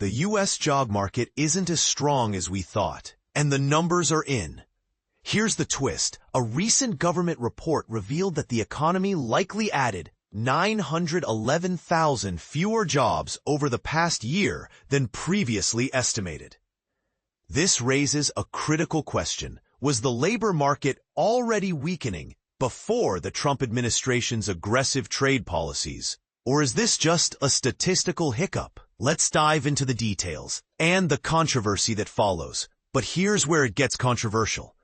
The U.S. job market isn't as strong as we thought, and the numbers are in. Here's the twist. A recent government report revealed that the economy likely added 911,000 fewer jobs over the past year than previously estimated. This raises a critical question. Was the labor market already weakening before the Trump administration's aggressive trade policies? Or is this just a statistical hiccup? Let's dive into the details and the controversy that follows. But here's where it gets controversial.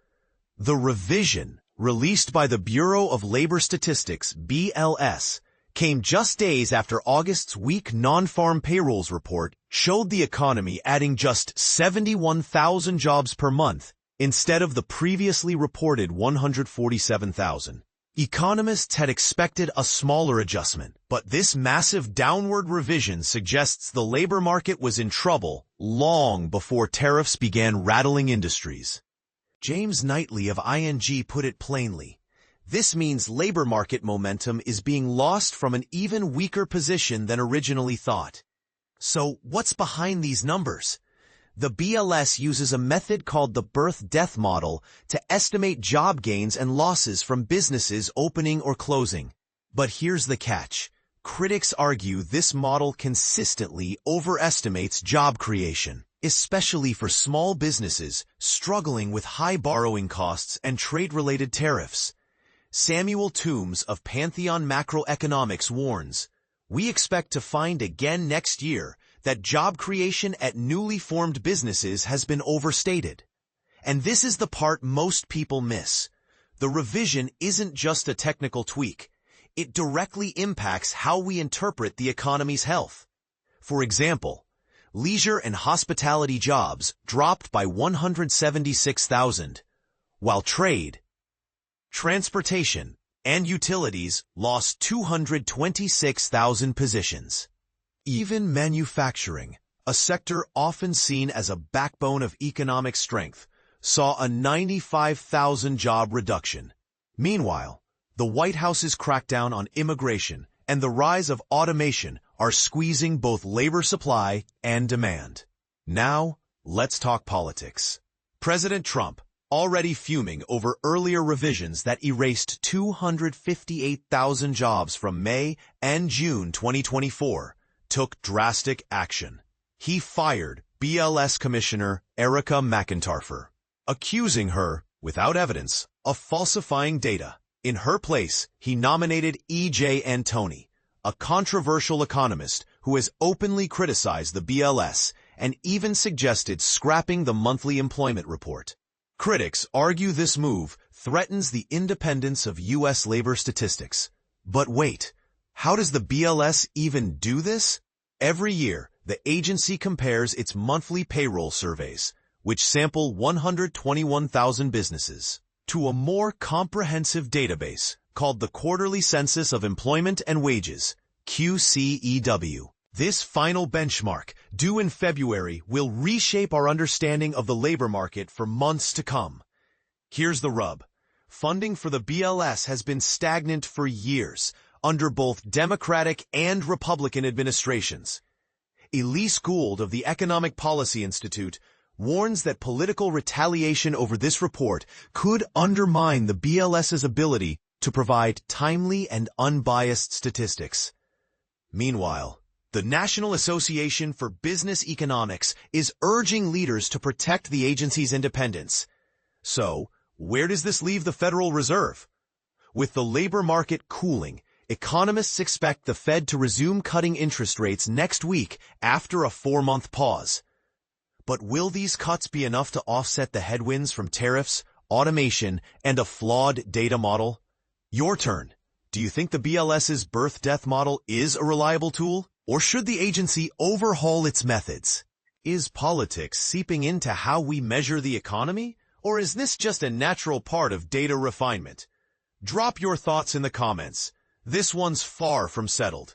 The revision, released by the Bureau of Labor Statistics, BLS, came just days after August's weak non-farm payrolls report showed the economy adding just 71,000 jobs per month instead of the previously reported 147,000. Economists had expected a smaller adjustment, but this massive downward revision suggests the labor market was in trouble long before tariffs began rattling industries. James Knightley of ING put it plainly. This means labor market momentum is being lost from an even weaker position than originally thought. So, what's behind these numbers? The BLS uses a method called the birth-death model to estimate job gains and losses from businesses opening or closing. But here's the catch. Critics argue this model consistently overestimates job creation, especially for small businesses struggling with high borrowing costs and trade-related tariffs. Samuel Toombs of Pantheon Macroeconomics warns, "We expect to find again next year that job creation at newly formed businesses has been overstated." And this is the part most people miss. The revision isn't just a technical tweak. It directly impacts how we interpret the economy's health. For example, leisure and hospitality jobs dropped by 176,000, while trade, transportation, and utilities lost 226,000 positions. Even manufacturing, a sector often seen as a backbone of economic strength, saw a 95,000 job reduction. Meanwhile, the White House's crackdown on immigration and the rise of automation are squeezing both labor supply and demand. Now, let's talk politics. President Trump, already fuming over earlier revisions that erased 258,000 jobs from May and June 2024, took drastic action. He fired BLS Commissioner Erica McIntyre, accusing her, without evidence, of falsifying data. In her place, he nominated E.J. Antoni, a controversial economist who has openly criticized the BLS and even suggested scrapping the monthly employment report. Critics argue this move threatens the independence of U.S. labor statistics. But wait, how does the BLS even do this? Every year, the agency compares its monthly payroll surveys, which sample 121,000 businesses, to a more comprehensive database called the Quarterly Census of Employment and Wages, QCEW. This final benchmark, due in February, will reshape our understanding of the labor market for months to come. Here's the rub. Funding for the BLS has been stagnant for years, under both Democratic and Republican administrations. Elise Gould of the Economic Policy Institute warns that political retaliation over this report could undermine the BLS's ability to provide timely and unbiased statistics. Meanwhile, the National Association for Business Economics is urging leaders to protect the agency's independence. So, where does this leave the Federal Reserve? With the labor market cooling, economists expect the Fed to resume cutting interest rates next week after a 4-month pause. But will these cuts be enough to offset the headwinds from tariffs, automation, and a flawed data model? Your turn. Do you think the BLS's birth-death model is a reliable tool? Or should the agency overhaul its methods? Is politics seeping into how we measure the economy? Or is this just a natural part of data refinement? Drop your thoughts in the comments. This one's far from settled.